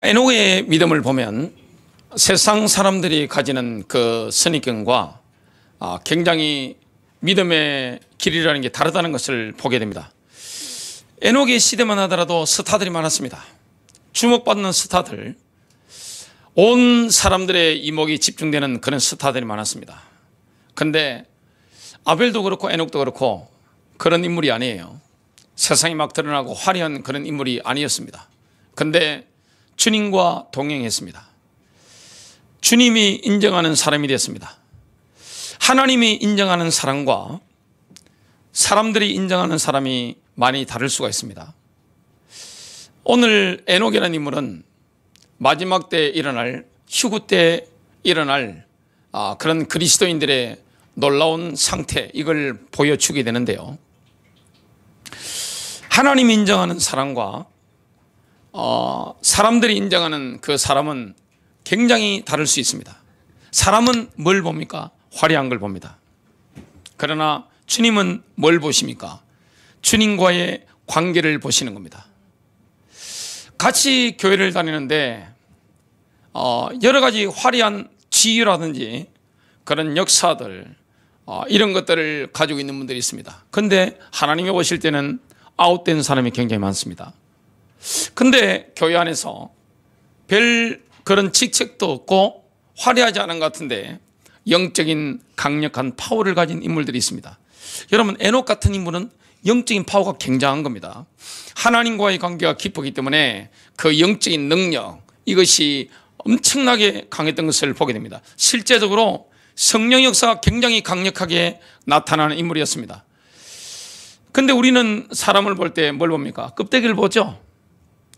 에녹의 믿음을 보면 세상 사람들이 가지는 그 선입견과 굉장히 믿음의 길이라는 게 다르다는 것을 보게 됩니다. 에녹의 시대만 하더라도 스타들이 많았습니다. 주목받는 스타들, 온 사람들의 이목이 집중되는 그런 스타들이 많았습니다. 그런데 아벨도 그렇고 에녹도 그렇고 그런 인물이 아니에요. 세상이 막 드러나고 화려한 그런 인물이 아니었습니다. 그런데 주님과 동행했습니다. 주님이 인정하는 사람이 됐습니다. 하나님이 인정하는 사람과 사람들이 인정하는 사람이 많이 다를 수가 있습니다. 오늘 에녹이라는 인물은 마지막 때에 일어날, 휴구 때에 일어날 그런 그리스도인들의 놀라운 상태, 이걸 보여주게 되는데요. 하나님이 인정하는 사람과 사람들이 인정하는 그 사람은 굉장히 다를 수 있습니다. 사람은 뭘 봅니까? 화려한 걸 봅니다. 그러나 주님은 뭘 보십니까? 주님과의 관계를 보시는 겁니다. 같이 교회를 다니는데 여러 가지 화려한 지위라든지 그런 역사들, 이런 것들을 가지고 있는 분들이 있습니다. 그런데 하나님이 보실 때는 아웃된 사람이 굉장히 많습니다. 근데 교회 안에서 별 그런 직책도 없고 화려하지 않은 것 같은데 영적인 강력한 파워를 가진 인물들이 있습니다. 여러분, 에녹 같은 인물은 영적인 파워가 굉장한 겁니다. 하나님과의 관계가 깊었기 때문에 그 영적인 능력, 이것이 엄청나게 강했던 것을 보게 됩니다. 실제적으로 성령 역사가 굉장히 강력하게 나타나는 인물이었습니다. 근데 우리는 사람을 볼 때 뭘 봅니까? 껍데기를 보죠.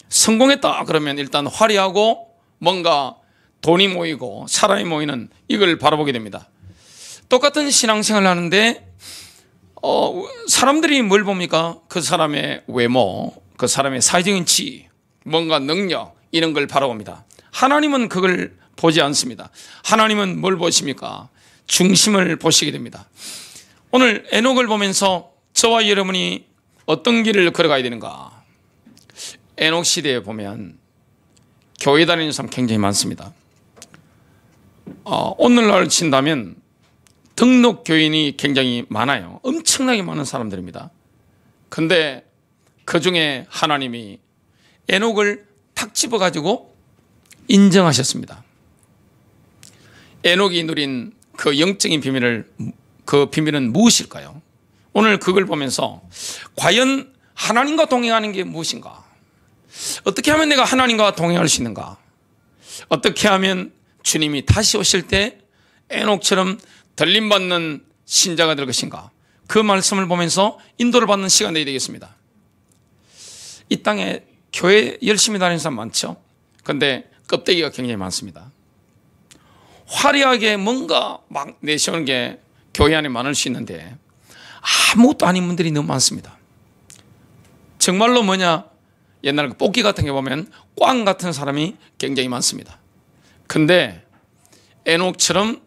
성공했다 그러면 일단 화려하고 뭔가 돈이 모이고 사람이 모이는 이걸 바라보게 됩니다. 똑같은 신앙생활을 하는데 사람들이 뭘 봅니까? 그 사람의 외모, 그 사람의 사회적인 지위, 뭔가 능력, 이런 걸 바라봅니다. 하나님은 그걸 보지 않습니다. 하나님은 뭘 보십니까? 중심을 보시게 됩니다. 오늘 에녹을 보면서 저와 여러분이 어떤 길을 걸어가야 되는가? 에녹 시대에 보면 교회 다니는 사람 굉장히 많습니다. 오늘날 친다면 등록 교인이 굉장히 많아요. 엄청나게 많은 사람들입니다. 그런데 그 중에 하나님이 에녹을 탁 집어가지고 인정하셨습니다. 에녹이 누린 그 영적인 비밀을, 그 비밀은 무엇일까요? 오늘 그걸 보면서 과연 하나님과 동행하는 게 무엇인가? 어떻게 하면 내가 하나님과 동행할 수 있는가? 어떻게 하면 주님이 다시 오실 때 에녹처럼 들림받는 신자가 될 것인가? 그 말씀을 보면서 인도를 받는 시간이 되겠습니다. 이 땅에 교회 열심히 다니는 사람 많죠? 그런데 껍데기가 굉장히 많습니다. 화려하게 뭔가 막 내세우는 게 교회 안에 많을 수 있는데 아무것도 아닌 분들이 너무 많습니다. 정말로 뭐냐? 옛날 그 뽑기 같은 게 보면 꽝 같은 사람이 굉장히 많습니다. 근데 에녹처럼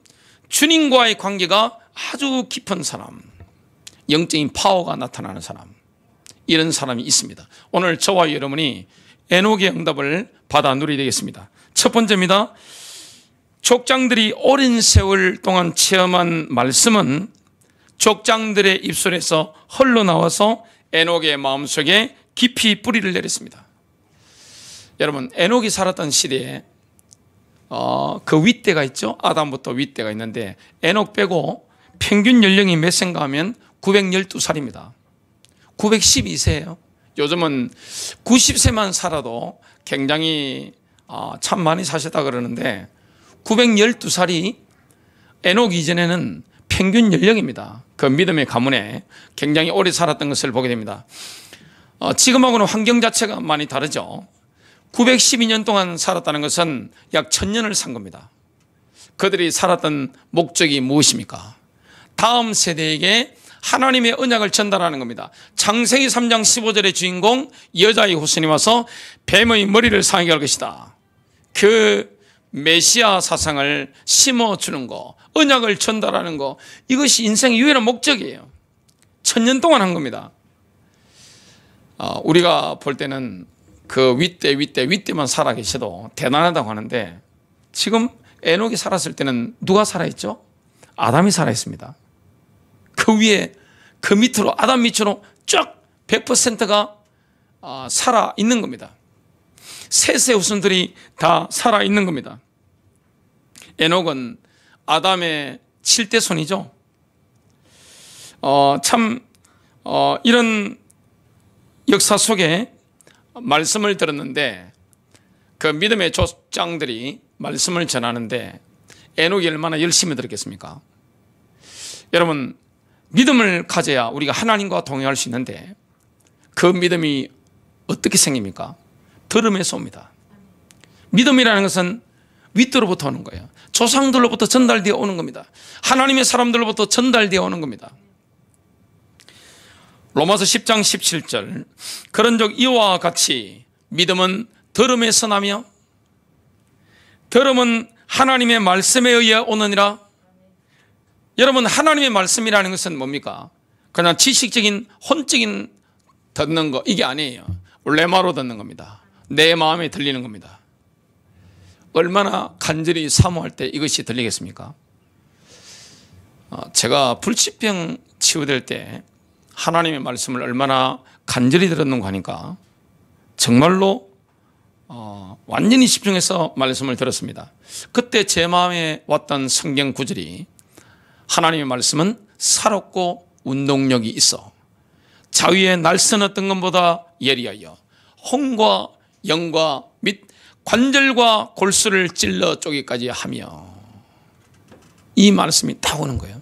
주님과의 관계가 아주 깊은 사람, 영적인 파워가 나타나는 사람, 이런 사람이 있습니다. 오늘 저와 여러분이 에녹의 응답을 받아 누리게 되겠습니다. 첫 번째입니다. 족장들이 오랜 세월 동안 체험한 말씀은 족장들의 입술에서 흘러나와서 에녹의 마음속에 깊이 뿌리를 내렸습니다. 여러분, 에녹이 살았던 시대에 그 윗대가 있죠. 아담부터 윗대가 있는데 에녹 빼고 평균 연령이 몇 세인가 하면 912살입니다. 912세예요. 요즘은 90세만 살아도 굉장히 참 많이 사셨다 그러는데 912살이 에녹 이전에는 평균 연령입니다. 그 믿음의 가문에 굉장히 오래 살았던 것을 보게 됩니다. 지금하고는 환경 자체가 많이 다르죠. 912년 동안 살았다는 것은 약 1000년을 산 겁니다. 그들이 살았던 목적이 무엇입니까? 다음 세대에게 하나님의 언약을 전달하는 겁니다. 창세기 3장 15절의 주인공 여자의 후손이 와서 뱀의 머리를 상하게 할 것이다. 그 메시아 사상을 심어주는 거, 언약을 전달하는 거, 이것이 인생의 유일한 목적이에요. 1000년 동안 한 겁니다. 우리가 볼 때는 그 윗대만 살아 계셔도 대단하다고 하는데, 지금 에녹이 살았을 때는 누가 살아있죠? 아담이 살아있습니다. 그 위에, 그 밑으로, 아담 밑으로 쫙 100%가 살아있는 겁니다. 셋의 후손들이 다 살아있는 겁니다. 에녹은 아담의 7대 손이죠. 이런 역사 속에 말씀을 들었는데, 그 믿음의 족장들이 말씀을 전하는데 에녹이 얼마나 열심히 들었겠습니까? 여러분, 믿음을 가져야 우리가 하나님과 동행할 수 있는데, 그 믿음이 어떻게 생깁니까? 들음에서 옵니다. 믿음이라는 것은 윗으로부터 오는 거예요. 조상들로부터 전달되어 오는 겁니다. 하나님의 사람들로부터 전달되어 오는 겁니다. 로마서 10장 17절, 그런즉 이와 같이 믿음은 들음에서 나며 들음은 하나님의 말씀에 의해 오느니라. 여러분, 하나님의 말씀이라는 것은 뭡니까? 그냥 지식적인 혼적인 듣는 거, 이게 아니에요. 레마로 듣는 겁니다. 내 마음에 들리는 겁니다. 얼마나 간절히 사모할 때 이것이 들리겠습니까? 제가 불치병 치유될 때 하나님의 말씀을 얼마나 간절히 들었는가 하니까 정말로 완전히 집중해서 말씀을 들었습니다. 그때 제 마음에 왔던 성경 구절이, 하나님의 말씀은 살았고 운동력이 있어 자위의 날선 어떤 것보다 예리하여 혼과 영과 및 관절과 골수를 찔러 쪼개기까지 하며, 이 말씀이 딱 오는 거예요.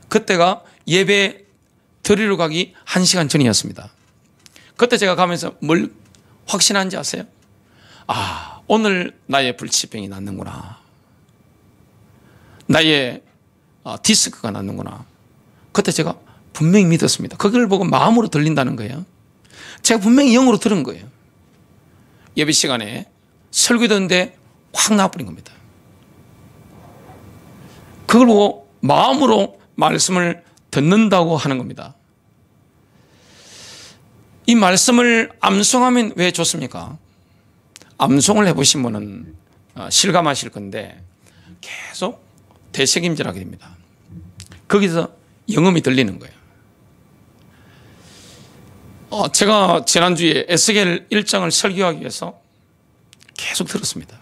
그때가 예배 드리러 가기 1시간 전이었습니다. 그때 제가 가면서 뭘 확신한지 아세요? 오늘 나의 불치병이 낫는구나. 나의 디스크가 낫는구나. 그때 제가 분명히 믿었습니다. 그걸 보고 마음으로 들린다는 거예요. 제가 분명히 영으로 들은 거예요. 예배 시간에 설교 듣는데 확 나와버린 겁니다. 그걸 보고 마음으로 말씀을 듣는다고 하는 겁니다. 이 말씀을 암송하면 왜 좋습니까? 암송을 해보신 분은 실감하실 건데 계속 되새김질하게 됩니다. 거기서 영음이 들리는 거예요. 제가 지난주에 에스겔 1장을 설교하기 위해서 계속 들었습니다.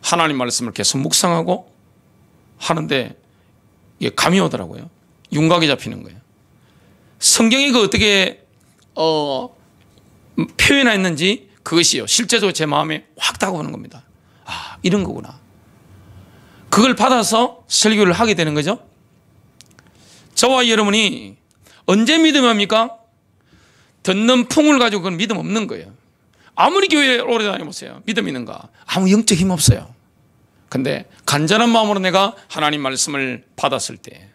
하나님 말씀을 계속 묵상하고 하는데 이게 감이 오더라고요. 윤곽이 잡히는 거예요. 성경이 그 어떻게 표현했는지 그것이요, 실제적으로 제 마음에 확 다가오는 겁니다. 이런 거구나. 그걸 받아서 설교를 하게 되는 거죠. 저와 여러분이 언제 믿음합니까? 듣는 풍을 가지고 그건 믿음 없는 거예요. 아무리 교회에 오래 다녀보세요. 믿음 있는가? 아무 영적 힘 없어요. 근데 간절한 마음으로 내가 하나님 말씀을 받았을 때,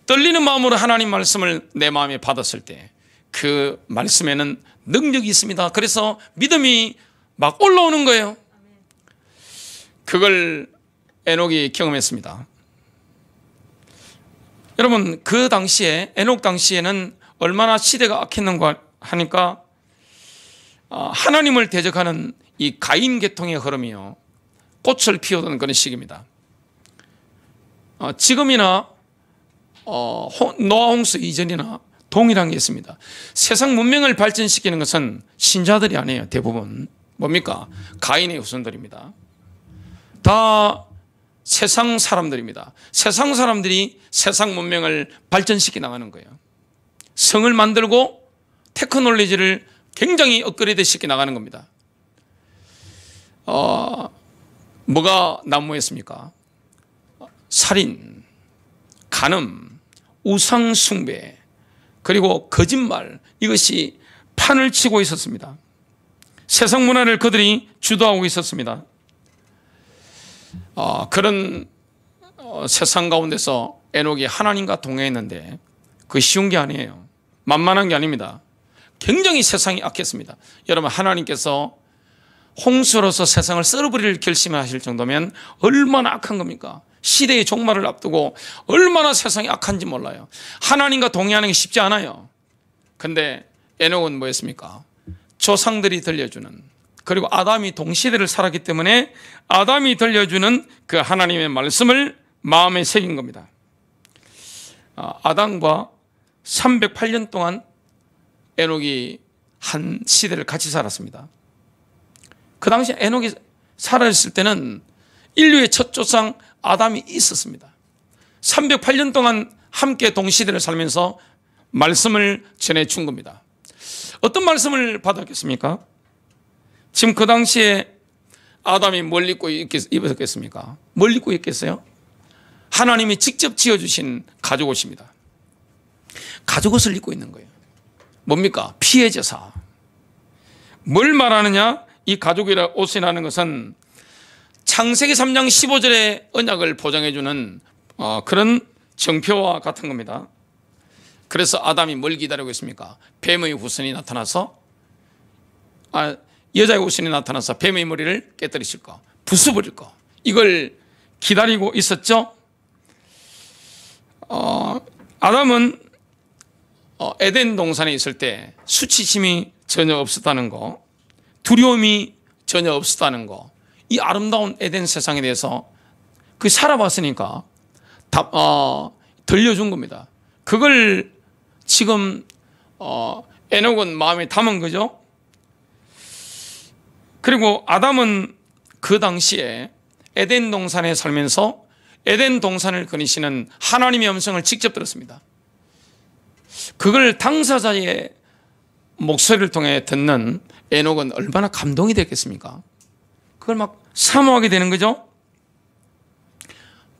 떨리는 마음으로 하나님 말씀을 내 마음에 받았을 때 그 말씀에는 능력이 있습니다. 그래서 믿음이 막 올라오는 거예요. 그걸 에녹이 경험했습니다. 여러분, 그 당시에, 에녹 당시에는 얼마나 시대가 악했는가 하니까 하나님을 대적하는 이 가인 계통의 흐름이요, 꽃을 피우던 그런 시기입니다. 지금이나 노아 홍수 이전이나 동일한 게 있습니다. 세상 문명을 발전시키는 것은 신자들이 아니에요. 대부분 뭡니까? 가인의 후손들입니다. 다 세상 사람들입니다. 세상 사람들이 세상 문명을 발전시켜 나가는 거예요. 성을 만들고 테크놀로지를 굉장히 업그레이드 시켜 나가는 겁니다. 뭐가 난무했습니까? 살인, 간음, 우상숭배, 그리고 거짓말, 이것이 판을 치고 있었습니다. 세상 문화를 그들이 주도하고 있었습니다. 그런 세상 가운데서 에녹이 하나님과 동행했는데 그 쉬운 게 아니에요. 만만한 게 아닙니다. 굉장히 세상이 악했습니다. 여러분, 하나님께서 홍수로서 세상을 썰어버릴 결심하실 정도면 얼마나 악한 겁니까? 시대의 종말을 앞두고 얼마나 세상이 악한지 몰라요. 하나님과 동의하는 게 쉽지 않아요. 근데 에녹은 뭐였습니까? 조상들이 들려주는 그리고 아담이 동시대를 살았기 때문에 아담이 들려주는 그 하나님의 말씀을 마음에 새긴 겁니다. 아담과 308년 동안 에녹이 한 시대를 같이 살았습니다. 그 당시 에녹이 살아있을 때는 인류의 첫 조상 아담이 있었습니다. 308년 동안 함께 동시대를 살면서 말씀을 전해준 겁니다. 어떤 말씀을 받았겠습니까? 지금 그 당시에 아담이 뭘 입고 입었겠습니까? 뭘 입고 있겠어요? 하나님이 직접 지어주신 가죽옷입니다. 가죽옷을 입고 있는 거예요. 뭡니까? 피해 제사. 뭘 말하느냐? 이 가죽이라 옷이라는 것은 창세기 3장 15절의 언약을 보장해주는 그런 정표와 같은 겁니다. 그래서 아담이 뭘 기다리고 있습니까? 뱀의 후손이 나타나서 여자의 후손이 나타나서 뱀의 머리를 깨뜨리실 거, 부숴버릴 거, 이걸 기다리고 있었죠. 아담은 에덴 동산에 있을 때 수치심이 전혀 없었다는 거, 두려움이 전혀 없었다는 거, 이 아름다운 에덴 세상에 대해서 그 살아봤으니까 들려준 겁니다. 그걸 지금 에녹은 마음에 담은 거죠. 그리고 아담은 그 당시에 에덴 동산에 살면서 에덴 동산을 거니시는 하나님의 음성을 직접 들었습니다. 그걸 당사자의 목소리를 통해 듣는 에녹은 얼마나 감동이 됐겠습니까? 그걸 막 사모하게 되는 거죠.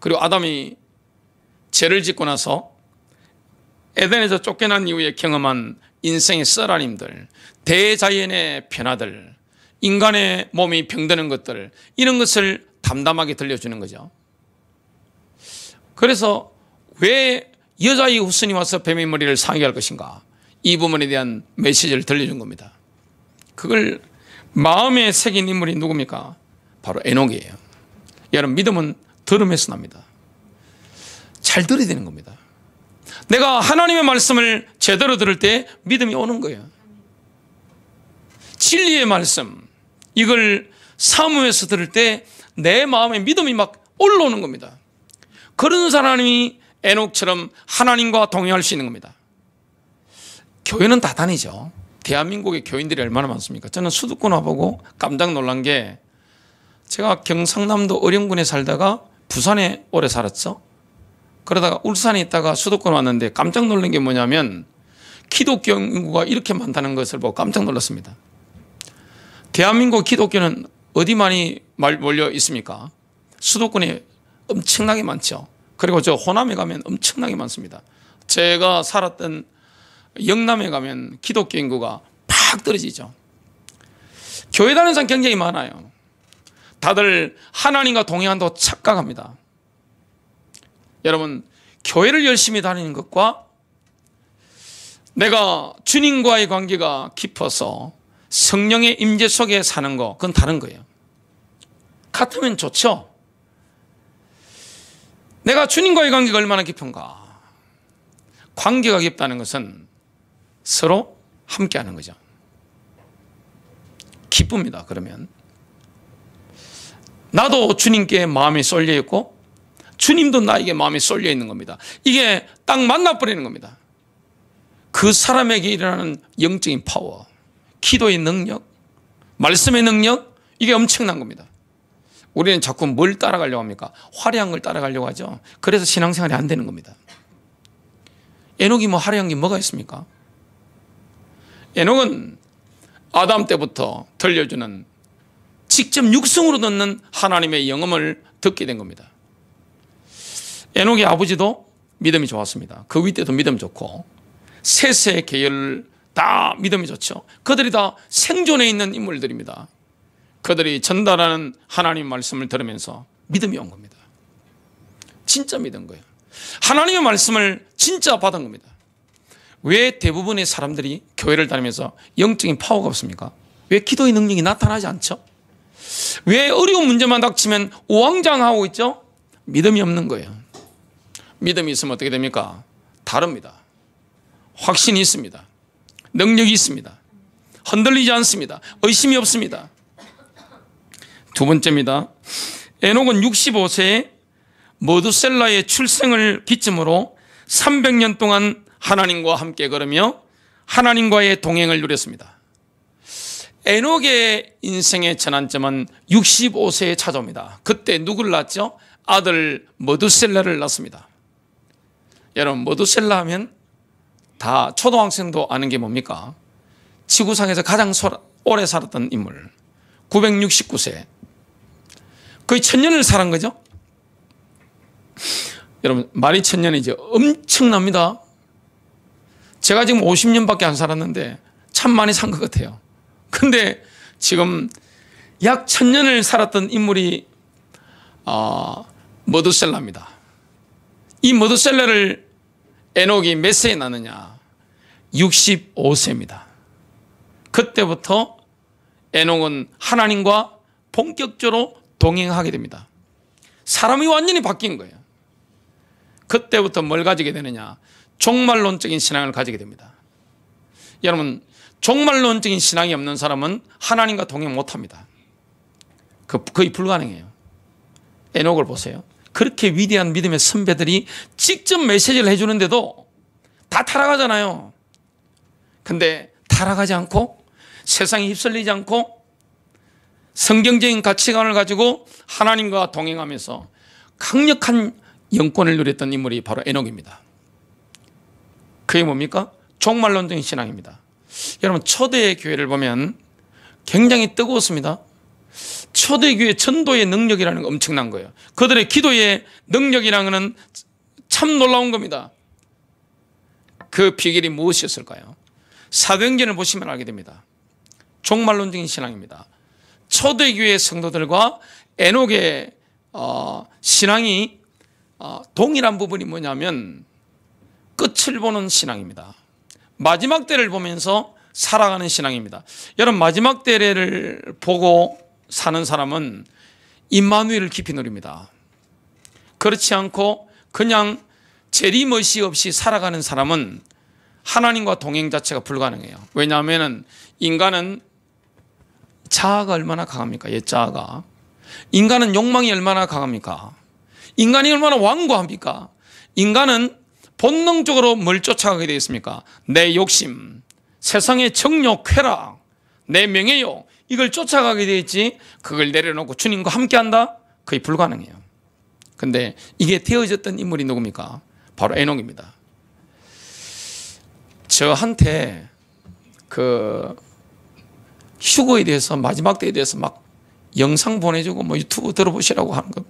그리고 아담이 죄를 짓고 나서 에덴에서 쫓겨난 이후에 경험한 인생의 썰아님들, 대자연의 변화들, 인간의 몸이 병드는 것들, 이런 것을 담담하게 들려주는 거죠. 그래서 왜 여자의 후손이 와서 뱀의 머리를 상하게 할 것인가, 이 부분에 대한 메시지를 들려준 겁니다. 그걸 마음에 새긴 인물이 누굽니까? 바로 에녹이에요. 여러분, 믿음은 들음에서 납니다. 잘 들어야 되는 겁니다. 내가 하나님의 말씀을 제대로 들을 때 믿음이 오는 거예요. 진리의 말씀, 이걸 사모해서 들을 때 내 마음에 믿음이 막 올라오는 겁니다. 그런 사람이 에녹처럼 하나님과 동행할 수 있는 겁니다. 교회는 다단이죠. 대한민국의 교인들이 얼마나 많습니까? 저는 수도권 와보고 깜짝 놀란 게, 제가 경상남도 어령군에 살다가 부산에 오래 살았죠. 그러다가 울산에 있다가 수도권 왔는데 깜짝 놀란 게 뭐냐면, 기독교 인구가 이렇게 많다는 것을 보고 깜짝 놀랐습니다. 대한민국 기독교는 어디 많이 몰려 있습니까? 수도권에 엄청나게 많죠. 그리고 저 호남에 가면 엄청나게 많습니다. 제가 살았던 영남에 가면 기독교 인구가 팍 떨어지죠. 교회 다니는 사람 굉장히 많아요. 다들 하나님과 동행한다고 착각합니다. 여러분, 교회를 열심히 다니는 것과 내가 주님과의 관계가 깊어서 성령의 임재 속에 사는 거, 그건 다른 거예요. 같으면 좋죠. 내가 주님과의 관계가 얼마나 깊은가. 관계가 깊다는 것은 서로 함께하는 거죠. 기쁩니다. 그러면 나도 주님께 마음이 쏠려 있고 주님도 나에게 마음이 쏠려 있는 겁니다. 이게 딱 만나버리는 겁니다. 그 사람에게 일어나는 영적인 파워, 기도의 능력, 말씀의 능력, 이게 엄청난 겁니다. 우리는 자꾸 뭘 따라가려고 합니까? 화려한 걸 따라가려고 하죠. 그래서 신앙생활이 안 되는 겁니다. 에녹이 뭐 화려한 게 뭐가 있습니까? 에녹은 아담 때부터 들려주는, 직접 육성으로 듣는 하나님의 영음을 듣게 된 겁니다. 에녹의 아버지도 믿음이 좋았습니다. 그 윗대도 믿음 좋고 셋의 계열 다 믿음이 좋죠. 그들이 다 생존해 있는 인물들입니다. 그들이 전달하는 하나님 말씀을 들으면서 믿음이 온 겁니다. 진짜 믿은 거예요. 하나님의 말씀을 진짜 받은 겁니다. 왜 대부분의 사람들이 교회를 다니면서 영적인 파워가 없습니까? 왜 기도의 능력이 나타나지 않죠? 왜 어려운 문제만 닥치면 우왕좌왕하고 있죠? 믿음이 없는 거예요. 믿음이 있으면 어떻게 됩니까? 다릅니다. 확신이 있습니다. 능력이 있습니다. 흔들리지 않습니다. 의심이 없습니다. 두 번째입니다. 에녹은 65세에 머두셀라의 출생을 기점으로 300년 동안 하나님과 함께 걸으며 하나님과의 동행을 누렸습니다. 에녹의 인생의 전환점은 65세에 찾아옵니다. 그때 누구를 낳았죠? 아들 머두셀라를 낳습니다. 여러분, 머두셀라 하면 다 초등학생도 아는 게 뭡니까? 지구상에서 가장 오래 살았던 인물, 969세, 거의 1000년을 살은 거죠. 여러분, 말이 1000년이죠. 엄청납니다. 제가 지금 50년밖에 안 살았는데 참 많이 산 것 같아요. 근데 지금 약 1000년을 살았던 인물이 머두셀라입니다. 이 머두셀라를 에녹이 몇 세에 낳느냐? 65세입니다. 그때부터 에녹은 하나님과 본격적으로 동행하게 됩니다. 사람이 완전히 바뀐 거예요. 그때부터 뭘 가지게 되느냐? 종말론적인 신앙을 가지게 됩니다. 여러분, 종말론적인 신앙이 없는 사람은 하나님과 동행 못합니다. 거의 불가능해요. 에녹을 보세요. 그렇게 위대한 믿음의 선배들이 직접 메시지를 해주는데도 다 타락하잖아요. 근데 타락하지 않고 세상에 휩쓸리지 않고 성경적인 가치관을 가지고 하나님과 동행하면서 강력한 영권을 누렸던 인물이 바로 에녹입니다. 그게 뭡니까? 종말론적인 신앙입니다. 여러분, 초대 교회를 보면 굉장히 뜨거웠습니다. 초대교회 전도의 능력이라는 거 엄청난 거예요. 그들의 기도의 능력이라는 것은 참 놀라운 겁니다. 그 비결이 무엇이었을까요? 사도행전을 보시면 알게 됩니다. 종말론적인 신앙입니다. 초대교회 성도들과 에녹의 신앙이 동일한 부분이 뭐냐면 끝을 보는 신앙입니다. 마지막 때를 보면서 살아가는 신앙입니다. 여러분, 마지막 때를 보고 사는 사람은 임마누엘을 깊이 누립니다. 그렇지 않고 그냥 재리머시 없이 살아가는 사람은 하나님과 동행 자체가 불가능해요. 왜냐하면 인간은 자아가 얼마나 강합니까? 옛자아가. 인간은 욕망이 얼마나 강합니까? 인간이 얼마나 완고합니까? 인간은 본능적으로 뭘 쫓아가게 되어 있습니까? 내 욕심, 세상의 정욕, 쾌락, 내 명예욕, 이걸 쫓아가게 되어 있지, 그걸 내려놓고 주님과 함께한다? 거의 불가능해요. 근데 이게 되어졌던 인물이 누굽니까? 바로 에녹입니다. 저한테 휴거에 대해서, 마지막 때에 대해서 막 영상 보내주고 뭐 유튜브 들어보시라고 하는 거,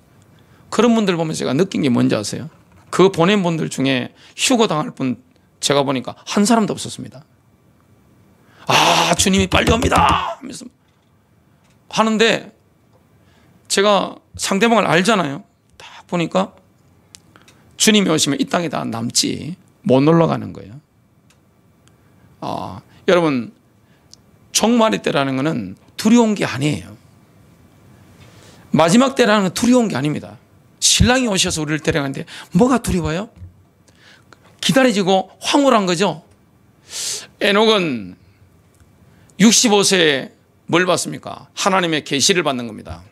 그런 분들 보면 제가 느낀 게 뭔지 아세요? 그 보낸 분들 중에 휴거 당할 분 제가 보니까 한 사람도 없었습니다. 아, 주님이 빨리 옵니다 하면서 하는데 제가 상대방을 알잖아요. 딱 보니까 주님이 오시면 이 땅에 다 남지 못 놀러 가는 거예요. 여러분, 종말의 때라는 것은 두려운 게 아니에요. 마지막 때라는 건 두려운 게 아닙니다. 신랑이 오셔서 우리를 데려가는데 뭐가 두려워요? 기다려지고 황홀한 거죠. 에녹은 65세에 뭘 받습니까? 하나님의 계시를 받는 겁니다.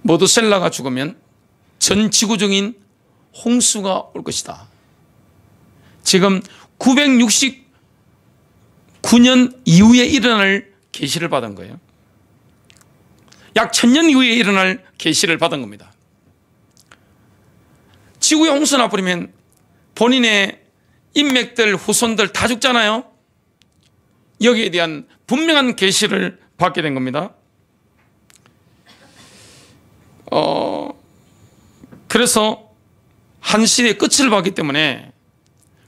머두셀라가 죽으면 전 지구적인 홍수가 올 것이다. 지금 969년 이후에 일어날 계시를 받은 거예요. 약 1000년 이후에 일어날 계시를 받은 겁니다. 지구에 홍수 나버리면 본인의 인맥들, 후손들 다 죽잖아요. 여기에 대한 분명한 계시를 받게 된 겁니다. 그래서 한 시대의 끝을 봤기 때문에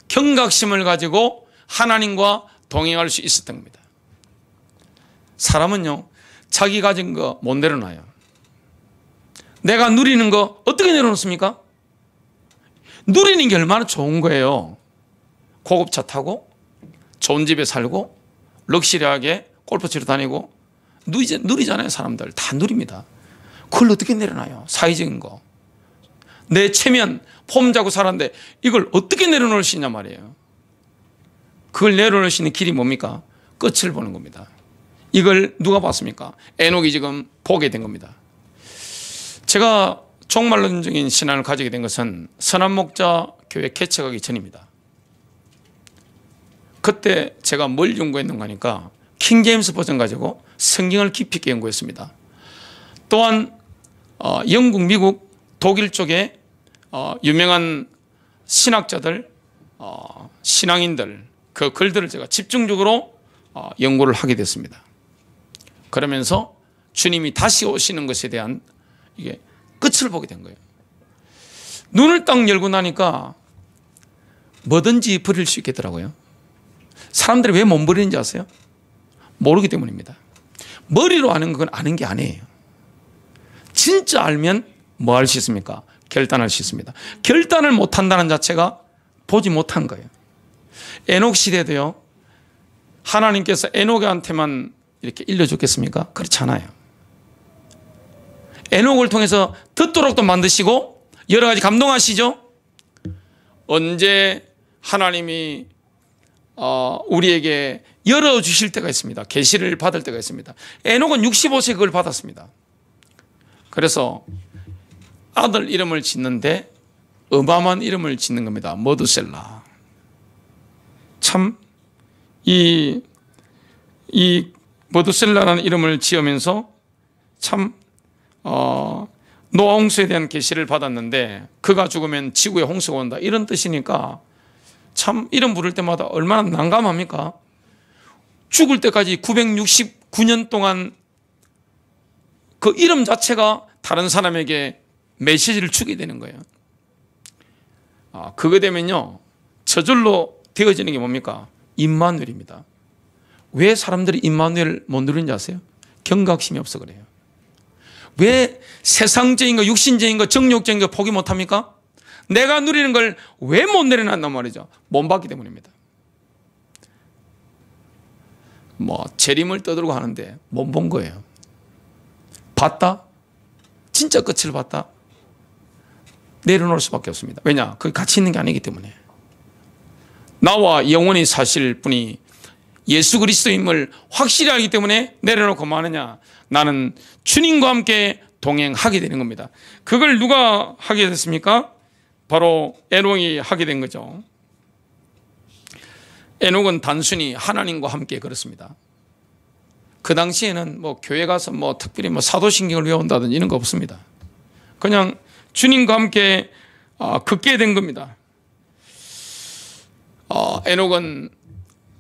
경각심을 가지고 하나님과 동행할 수 있었던 겁니다. 사람은요, 자기 가진 거 못 내려놔요. 내가 누리는 거 어떻게 내려놓습니까? 누리는 게 얼마나 좋은 거예요. 고급차 타고 좋은 집에 살고 럭셔리하게 골프 치러 다니고 누리잖아요. 사람들 다 누립니다. 그걸 어떻게 내려놔요? 사회적인 거. 내 체면 폼 잡고 살았는데 이걸 어떻게 내려놓을 수 있냐 말이에요. 그걸 내려놓을 수 있는 길이 뭡니까? 끝을 보는 겁니다. 이걸 누가 봤습니까? 에녹이 지금 보게 된 겁니다. 제가 종말론적인 신앙을 가지게 된 것은 선한목자 교회 개척하기 전입니다. 그때 제가 뭘 연구했는가 하니까 킹제임스 버전 가지고 성경을 깊이 있게 연구했습니다. 또한 영국, 미국, 독일 쪽에 유명한 신학자들, 신앙인들 그 글들을 제가 집중적으로 연구를 하게 됐습니다. 그러면서 주님이 다시 오시는 것에 대한 이게 끝을 보게 된 거예요. 눈을 딱 열고 나니까 뭐든지 버릴 수 있겠더라고요. 사람들이 왜 못 버리는지 아세요? 모르기 때문입니다. 머리로 아는 건 아는 게 아니에요. 진짜 알면 뭐 할 수 있습니까? 결단할 수 있습니다. 결단을 못한다는 자체가 보지 못한 거예요. 에녹 시대도요, 하나님께서 에녹한테만 이렇게 일러줬겠습니까? 그렇지 않아요. 에녹을 통해서 듣도록도 만드시고 여러 가지 감동하시죠. 언제 하나님이 우리에게 열어주실 때가 있습니다. 계시를 받을 때가 있습니다. 에녹은 65세 그걸 받았습니다. 그래서 아들 이름을 짓는데 어마어마한 이름을 짓는 겁니다. 머두셀라. 참 이 머두셀라라는 이름을 지으면서 참 노아 홍수에 대한 계시를 받았는데 그가 죽으면 지구에 홍수가 온다 이런 뜻이니까 참 이름 부를 때마다 얼마나 난감합니까? 죽을 때까지 969년 동안 그 이름 자체가 다른 사람에게 메시지를 주게 되는 거예요. 그거 되면요 저절로 되어지는 게 뭡니까? 임마누엘입니다. 왜 사람들이 임마누엘 못 누리는지 아세요? 경각심이 없어 그래요. 왜 세상적인 거, 육신적인 거, 정욕적인 거 포기 못합니까? 내가 누리는 걸 왜 못 내려놨단 말이죠? 못 봤기 때문입니다. 재림을 떠들고 하는데 못 본 거예요. 봤다? 진짜 끝을 봤다? 내려놓을 수밖에 없습니다. 왜냐? 그게 같이 있는 게 아니기 때문에. 나와 영원히 사실 분이 예수 그리스도임을 확실히 알기 때문에 내려놓고 마느냐? 나는 주님과 함께 동행하게 되는 겁니다. 그걸 누가 하게 됐습니까? 바로 에녹이 하게 된 거죠. 에녹은 단순히 하나님과 함께 걸었습니다. 그 당시에는 교회 가서 특별히 사도신경을 외운다든지 이런 거 없습니다. 그냥 주님과 함께 걷게 된 겁니다. 에녹은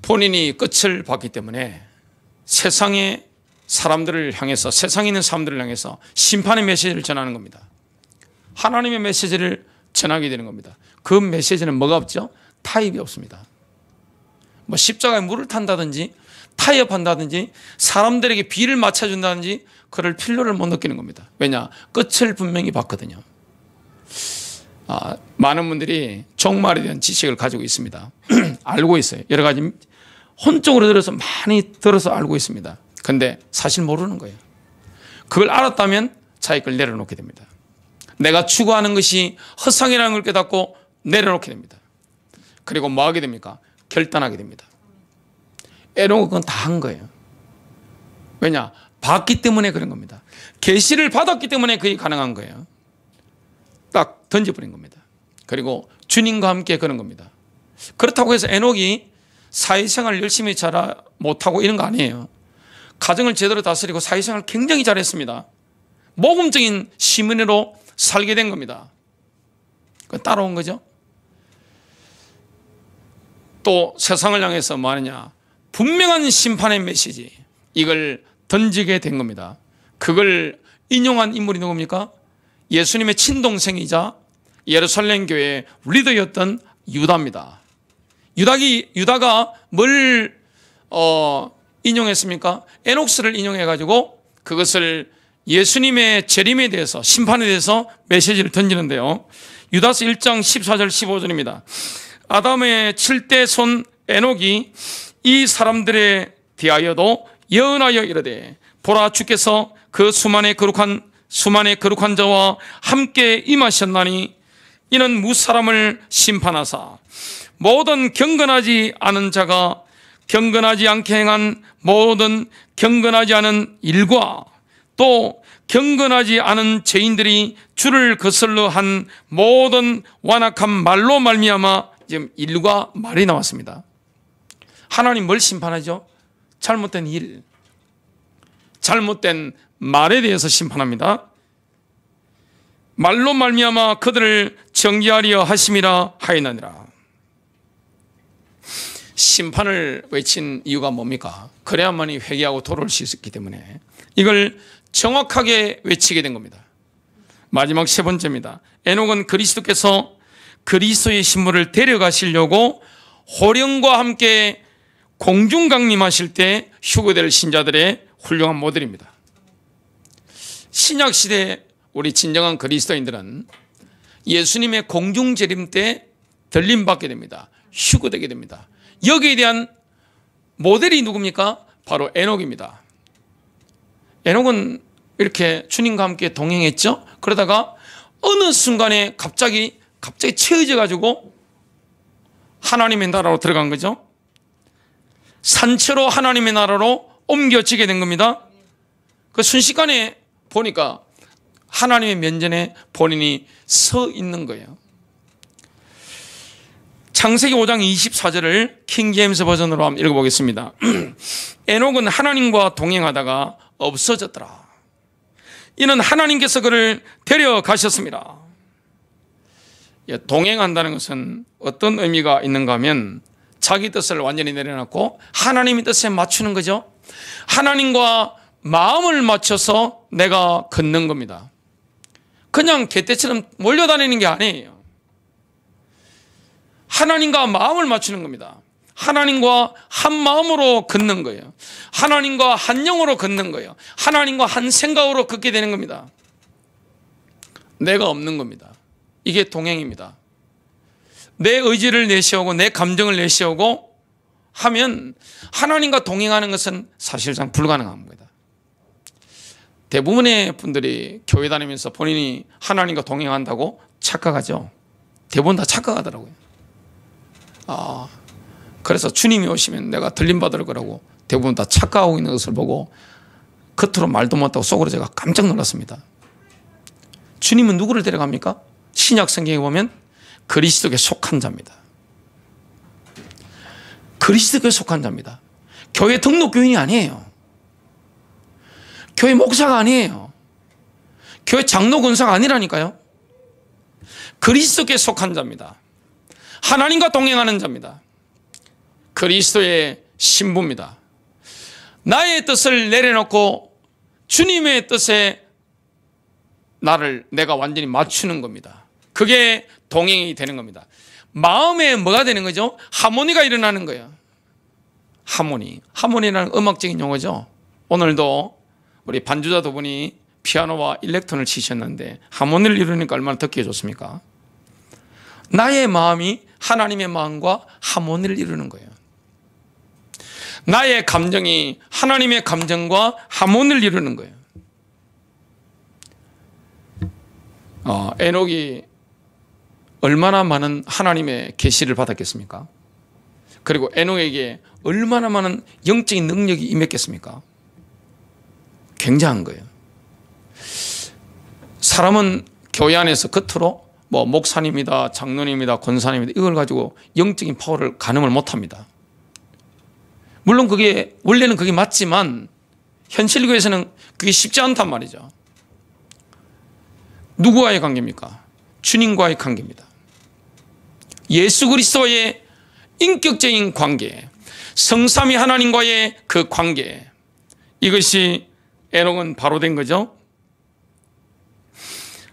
본인이 끝을 봤기 때문에 세상의 사람들을 향해서, 세상에 있는 사람들을 향해서 심판의 메시지를 전하는 겁니다. 하나님의 메시지를 전하게 되는 겁니다. 그 메시지는 뭐가 없죠? 타협이 없습니다. 십자가에 물을 탄다든지 타협한다든지 사람들에게 비를 맞춰준다든지 그럴 필요를 못 느끼는 겁니다. 왜냐? 끝을 분명히 봤거든요. 많은 분들이 종말에 대한 지식을 가지고 있습니다. 알고 있어요. 여러 가지 혼적으로 들어서 많이 들어서 알고 있습니다. 근데 사실 모르는 거예요. 그걸 알았다면 자기 걸 내려놓게 됩니다. 내가 추구하는 것이 허상이라는 걸 깨닫고 내려놓게 됩니다. 그리고 뭐 하게 됩니까? 결단하게 됩니다. 에녹은 그건 다 한 거예요. 왜냐? 봤기 때문에 그런 겁니다. 계시를 받았기 때문에 그게 가능한 거예요. 딱 던져버린 겁니다. 그리고 주님과 함께 그런 겁니다. 그렇다고 해서 에녹이 사회생활을 열심히 잘 못하고 이런 거 아니에요. 가정을 제대로 다스리고 사회생활을 굉장히 잘했습니다. 모범적인 시민으로 살게 된 겁니다. 그건 따라온 거죠. 또 세상을 향해서 뭐 하느냐? 분명한 심판의 메시지, 이걸 던지게 된 겁니다. 그걸 인용한 인물이 누굽니까? 예수님의 친동생이자 예루살렘 교회의 리더였던 유다입니다. 유다가 뭘 인용했습니까? 에녹스를 인용해가지고 그것을 예수님의 재림에 대해서, 심판에 대해서 메시지를 던지는데요. 유다서 1장 14절 15절입니다. 아담의 7대 손 에녹이 이 사람들에 대하여도 예언하여 이르되, 보라, 주께서 그 수만의 거룩한 자와 함께 임하셨나니 이는 무사람을 심판하사 모든 경건하지 않은 자가 경건하지 않게 행한 모든 경건하지 않은 일과 또 경건하지 않은 죄인들이 주를 거슬러 한 모든 완악한 말로 말미암아 지금 일과 말이 나왔습니다. 하나님 뭘 심판하죠? 잘못된 일, 잘못된 말에 대해서 심판합니다. 말로 말미암아 그들을 정죄하려 하심이라 하였느니라. 심판을 외친 이유가 뭡니까? 그래야만이 회개하고 돌아올 수 있기 때문에 이걸 정확하게 외치게 된 겁니다. 마지막 세 번째입니다. 에녹은 그리스도께서 그리스도의 신부를 데려가시려고 호령과 함께 공중 강림하실 때 휴거될 신자들의 훌륭한 모델입니다. 신약시대 우리 진정한 그리스도인들은 예수님의 공중 재림 때 들림받게 됩니다. 휴거되게 됩니다. 여기에 대한 모델이 누굽니까? 바로 에녹입니다. 에녹은 이렇게 주님과 함께 동행했죠. 그러다가 어느 순간에 갑자기 채워져 가지고 하나님의 나라로 들어간 거죠. 산채로 하나님의 나라로 옮겨지게 된 겁니다. 그 순식간에 보니까 하나님의 면전에 본인이 서 있는 거예요. 창세기 5장 24절을 킹제임스 버전으로 한번 읽어보겠습니다. 에녹은 하나님과 동행하다가 없어졌더라. 이는 하나님께서 그를 데려가셨습니다. 동행한다는 것은 어떤 의미가 있는가 하면 자기 뜻을 완전히 내려놓고 하나님의 뜻에 맞추는 거죠. 하나님과 마음을 맞춰서 내가 걷는 겁니다. 그냥 개떼처럼 몰려다니는 게 아니에요. 하나님과 마음을 맞추는 겁니다. 하나님과 한 마음으로 걷는 거예요. 하나님과 한 영으로 걷는 거예요. 하나님과 한 생각으로 걷게 되는 겁니다. 내가 없는 겁니다. 이게 동행입니다. 내 의지를 내세우고 내 감정을 내세우고 하면 하나님과 동행하는 것은 사실상 불가능한 겁니다. 대부분의 분들이 교회 다니면서 본인이 하나님과 동행한다고 착각하죠. 대부분 다 착각하더라고요. 그래서 주님이 오시면 내가 들림받을 거라고 대부분 다 착각하고 있는 것을 보고 겉으로 말도 못하고 속으로 제가 깜짝 놀랐습니다. 주님은 누구를 데려갑니까? 신약 성경에 보면 그리스도께 속한 자입니다. 그리스도께 속한 자입니다. 교회 등록 교인이 아니에요. 교회 목사가 아니에요. 교회 장로 권사가 아니라니까요. 그리스도께 속한 자입니다. 하나님과 동행하는 자입니다. 그리스도의 신부입니다. 나의 뜻을 내려놓고 주님의 뜻에 내가 완전히 맞추는 겁니다. 그게 동행이 되는 겁니다. 마음에 뭐가 되는 거죠? 하모니가 일어나는 거예요. 하모니라는 음악적인 용어죠. 오늘도 우리 반주자 두 분이 피아노와 일렉톤을 치셨는데 하모니를 이루니까 얼마나 듣기에 좋습니까? 나의 마음이 하나님의 마음과 하모니를 이루는 거예요. 나의 감정이 하나님의 감정과 하모니를 이루는 거예요. 에녹이 얼마나 많은 하나님의 계시를 받았겠습니까? 그리고 에녹에게 얼마나 많은 영적인 능력이 임했겠습니까? 굉장한 거예요. 사람은 교회 안에서 겉으로 목사님이다, 장로님이다, 권사님이다 이걸 가지고 영적인 파워를 가늠을 못합니다. 물론 원래는 그게 맞지만 현실교회에서는 그게 쉽지 않단 말이죠. 누구와의 관계입니까? 주님과의 관계입니다. 예수 그리스도의 인격적인 관계, 성삼위 하나님과의 그 관계, 이것이 에녹은 바로 된 거죠.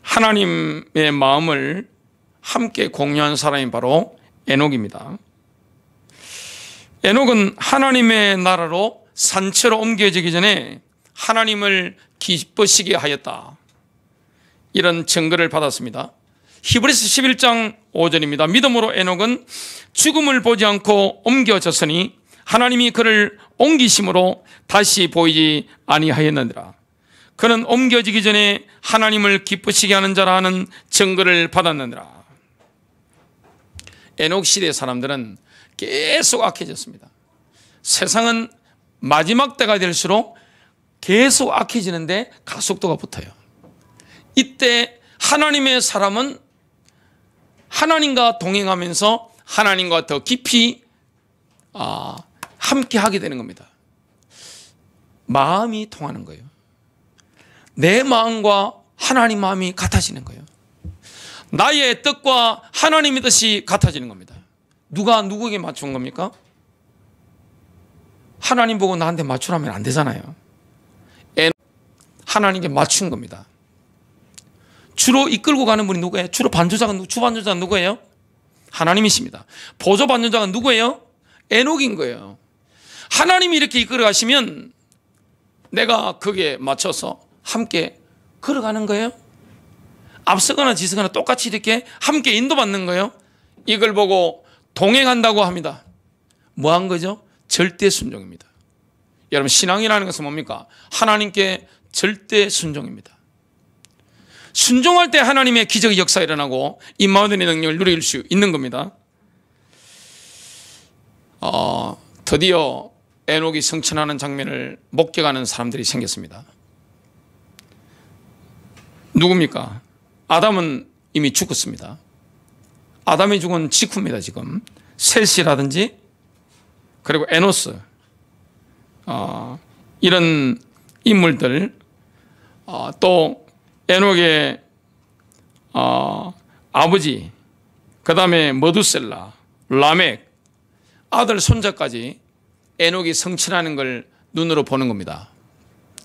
하나님의 마음을 함께 공유한 사람이 바로 에녹입니다. 에녹은 하나님의 나라로 산채로 옮겨지기 전에 하나님을 기쁘시게 하였다, 이런 증거를 받았습니다. 히브리서 11장 5절입니다. 믿음으로 에녹은 죽음을 보지 않고 옮겨졌으니 하나님이 그를 옮기심으로 다시 보이지 아니하였느니라. 그는 옮겨지기 전에 하나님을 기쁘시게 하는 자라 하는 증거를 받았느니라. 에녹 시대 사람들은 계속 악해졌습니다. 세상은 마지막 때가 될수록 계속 악해지는데 가속도가 붙어요. 이때 하나님의 사람은 하나님과 동행하면서 하나님과 더 깊이 함께 하게 되는 겁니다. 마음이 통하는 거예요. 내 마음과 하나님 마음이 같아지는 거예요. 나의 뜻과 하나님의 뜻이 같아지는 겁니다. 누가 누구에게 맞춘 겁니까? 하나님 보고 나한테 맞추라면 안 되잖아요. 하나님께 맞춘 겁니다. 주로 이끌고 가는 분이 누구예요? 주로 주반주자가 누구예요? 하나님이십니다. 보조 반주자가 누구예요? 에녹인 거예요. 하나님이 이렇게 이끌어 가시면 내가 거기에 맞춰서 함께 걸어가는 거예요. 앞서거나 뒤서거나 똑같이 이렇게 함께 인도받는 거예요. 이걸 보고 동행한다고 합니다. 뭐 한 거죠? 절대 순종입니다. 여러분, 신앙이라는 것은 뭡니까? 하나님께 절대 순종입니다. 순종할 때 하나님의 기적의 역사가 일어나고 임마누엘의 능력을 누릴 수 있는 겁니다. 드디어 에녹이 성천하는 장면을 목격하는 사람들이 생겼습니다. 누굽니까? 아담은 이미 죽었습니다. 아담이 죽은 직후입니다. 지금 셋이라든지 그리고 에노스 이런 인물들, 또 에녹의 아버지, 그 다음에 머두셀라, 라멕, 아들 손자까지 에녹이 성취하는 걸 눈으로 보는 겁니다.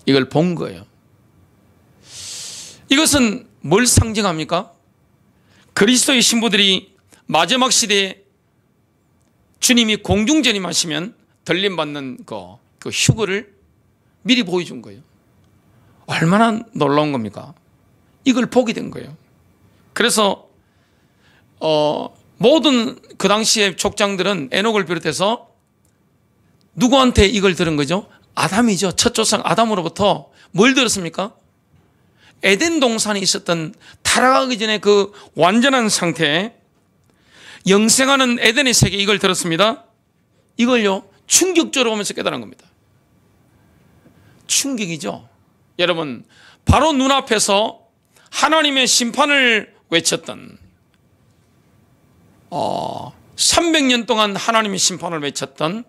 이걸 본 거예요. 이것은 뭘 상징합니까? 그리스도의 신부들이 마지막 시대에 주님이 공중전임하시면 들림받는 그 휴거를 미리 보여준 거예요. 얼마나 놀라운 겁니까? 이걸 보게 된 거예요. 그래서 모든 그 당시의 족장들은 에녹을 비롯해서 누구한테 이걸 들은 거죠? 아담이죠. 첫 조상 아담으로부터 뭘 들었습니까? 에덴 동산에 있었던 타락하기 전에 그 완전한 상태에 영생하는 에덴의 세계, 이걸 들었습니다. 이걸요 충격적으로 보면서 깨달은 겁니다. 충격이죠. 여러분, 바로 눈앞에서 하나님의 심판을 외쳤던 300년 동안 하나님의 심판을 외쳤던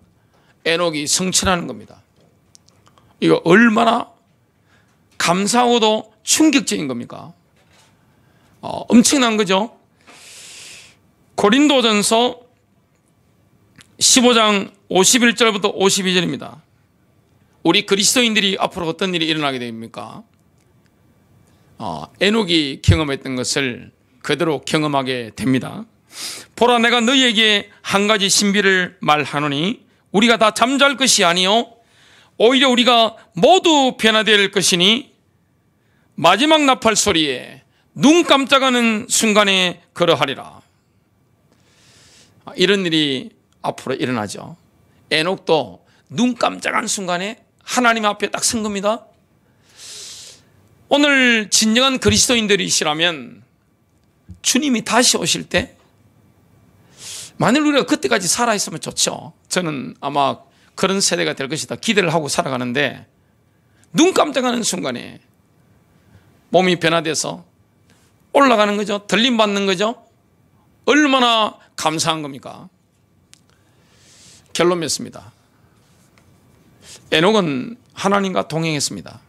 에녹이 성취하는 겁니다. 이거 얼마나 감사하고도 충격적인 겁니까? 엄청난 거죠. 고린도전서 15장 51절부터 52절입니다. 우리 그리스도인들이 앞으로 어떤 일이 일어나게 됩니까? 에녹이 경험했던 것을 그대로 경험하게 됩니다. 보라, 내가 너희에게 한 가지 신비를 말하노니 우리가 다 잠잘 것이 아니요 오히려 우리가 모두 변화될 것이니 마지막 나팔 소리에 눈 깜짝하는 순간에 그러하리라. 이런 일이 앞으로 일어나죠. 에녹도 눈 깜짝한 순간에 하나님 앞에 딱 선 겁니다. 오늘 진정한 그리스도인들이시라면 주님이 다시 오실 때 만일 우리가 그때까지 살아있으면 좋죠. 저는 아마 그런 세대가 될 것이다 기대를 하고 살아가는데, 눈 깜짝하는 순간에 몸이 변화돼서 올라가는 거죠. 들림받는 거죠. 얼마나 감사한 겁니까? 결론 맺습니다. 에녹은 하나님과 동행했습니다.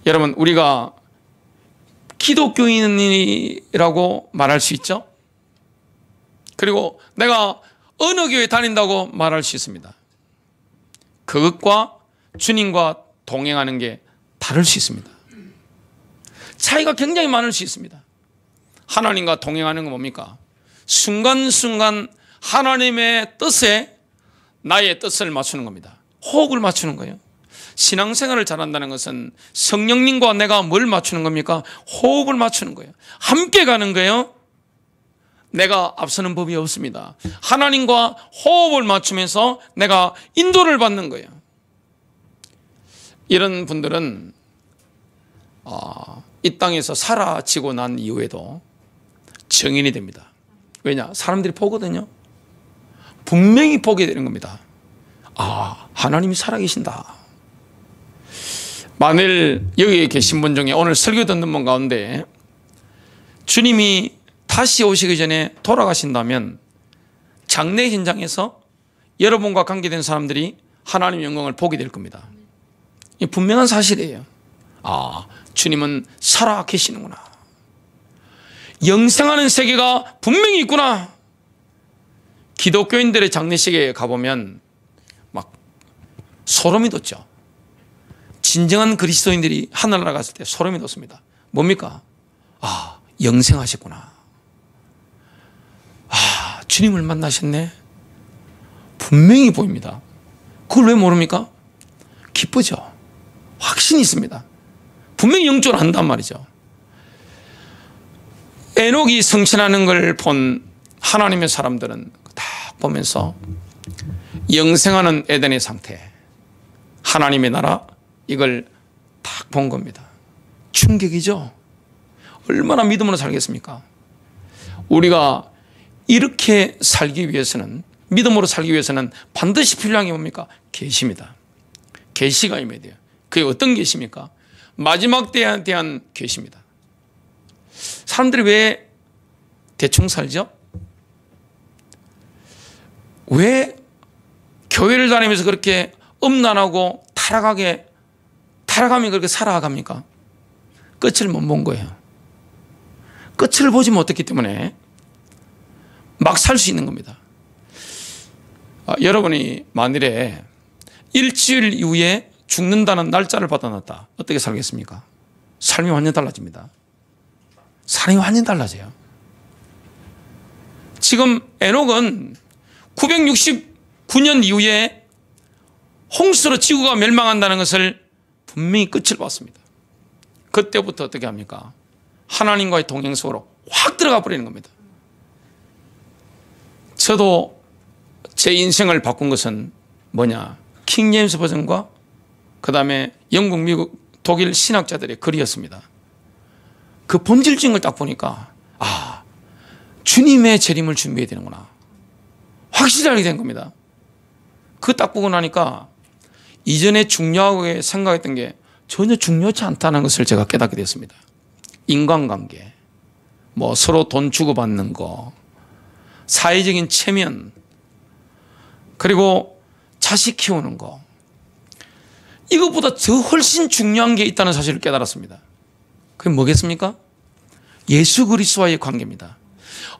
여러분, 우리가 기독교인이라고 말할 수 있죠. 그리고 내가 어느 교회 다닌다고 말할 수 있습니다. 그것과 주님과 동행하는 게 다를 수 있습니다. 차이가 굉장히 많을 수 있습니다. 하나님과 동행하는 건 뭡니까? 순간순간 하나님의 뜻에 나의 뜻을 맞추는 겁니다. 호흡을 맞추는 거예요. 신앙생활을 잘한다는 것은 성령님과 내가 뭘 맞추는 겁니까? 호흡을 맞추는 거예요. 함께 가는 거예요. 내가 앞서는 법이 없습니다. 하나님과 호흡을 맞추면서 내가 인도를 받는 거예요. 이런 분들은 이 땅에서 사라지고 난 이후에도 증인이 됩니다. 왜냐? 사람들이 보거든요. 분명히 보게 되는 겁니다. 하나님이 살아계신다. 만일 여기에 계신 분 중에 오늘 설교 듣는 분 가운데 주님이 다시 오시기 전에 돌아가신다면 장례 현장에서 여러분과 관계된 사람들이 하나님의 영광을 보게 될 겁니다. 이 분명한 사실이에요. 아, 주님은 살아 계시는구나. 영생하는 세계가 분명히 있구나. 기독교인들의 장례식에 가보면 막 소름이 돋죠. 진정한 그리스도인들이 하늘나라 갔을 때 소름이 돋습니다. 뭡니까? 아, 영생하셨구나. 아, 주님을 만나셨네. 분명히 보입니다. 그걸 왜 모릅니까? 기쁘죠. 확신이 있습니다. 분명히 영적으로 한단 말이죠. 에녹이 성신하는 걸 본 하나님의 사람들은 딱 보면서 영생하는 에덴의 상태, 하나님의 나라, 이걸 딱 본 겁니다. 충격이죠. 얼마나 믿음으로 살겠습니까? 우리가 이렇게 살기 위해서는, 믿음으로 살기 위해서는 반드시 필요한 게 뭡니까? 계시입니다. 계시가 임해야 돼요. 그게 어떤 계시입니까? 마지막 때에 대한 계시입니다. 사람들이 왜 대충 살죠? 왜 교회를 다니면서 그렇게 음란하고 타락하며 그렇게 살아갑니까? 끝을 못 본 거예요. 끝을 보지 못했기 때문에 막 살 수 있는 겁니다. 여러분이 만일에 일주일 이후에 죽는다는 날짜를 받아놨다. 어떻게 살겠습니까? 삶이 완전 달라집니다. 삶이 완전 달라져요. 지금 에녹은 969년 이후에 홍수로 지구가 멸망한다는 것을 분명히 끝을 봤습니다. 그때부터 어떻게 합니까? 하나님과의 동행 속으로 확 들어가 버리는 겁니다. 저도 제 인생을 바꾼 것은 뭐냐? 킹 제임스 버전과 그 다음에 영국, 미국, 독일 신학자들의 글이었습니다. 그 본질적인 걸 딱 보니까 아, 주님의 재림을 준비해야 되는구나. 확실히 알게 된 겁니다. 그거 딱 보고 나니까 이전에 중요하게 생각했던 게 전혀 중요치 않다는 것을 제가 깨닫게 됐습니다. 인간관계, 뭐 서로 돈 주고받는 거, 사회적인 체면, 그리고 자식 키우는 거, 이것보다 더 훨씬 중요한 게 있다는 사실을 깨달았습니다. 그게 뭐겠습니까? 예수 그리스도와의 관계입니다.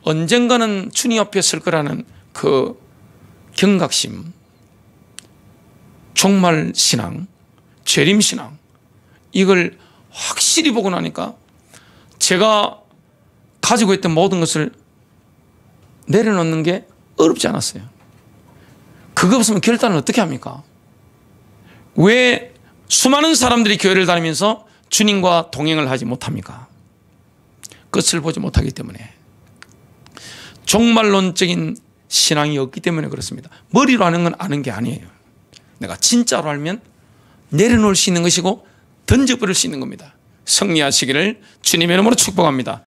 언젠가는 주님 앞에 설 거라는 그 경각심, 종말신앙, 재림신앙, 이걸 확실히 보고 나니까 제가 가지고 있던 모든 것을 내려놓는 게 어렵지 않았어요. 그거 없으면 결단을 어떻게 합니까? 왜 수많은 사람들이 교회를 다니면서 주님과 동행을 하지 못합니까? 끝을 보지 못하기 때문에. 종말론적인 신앙이 없기 때문에 그렇습니다. 머리로 아는 건 아는 게 아니에요. 내가 진짜로 알면 내려놓을 수 있는 것이고 던져버릴 수 있는 겁니다. 승리하시기를 주님의 이름으로 축복합니다.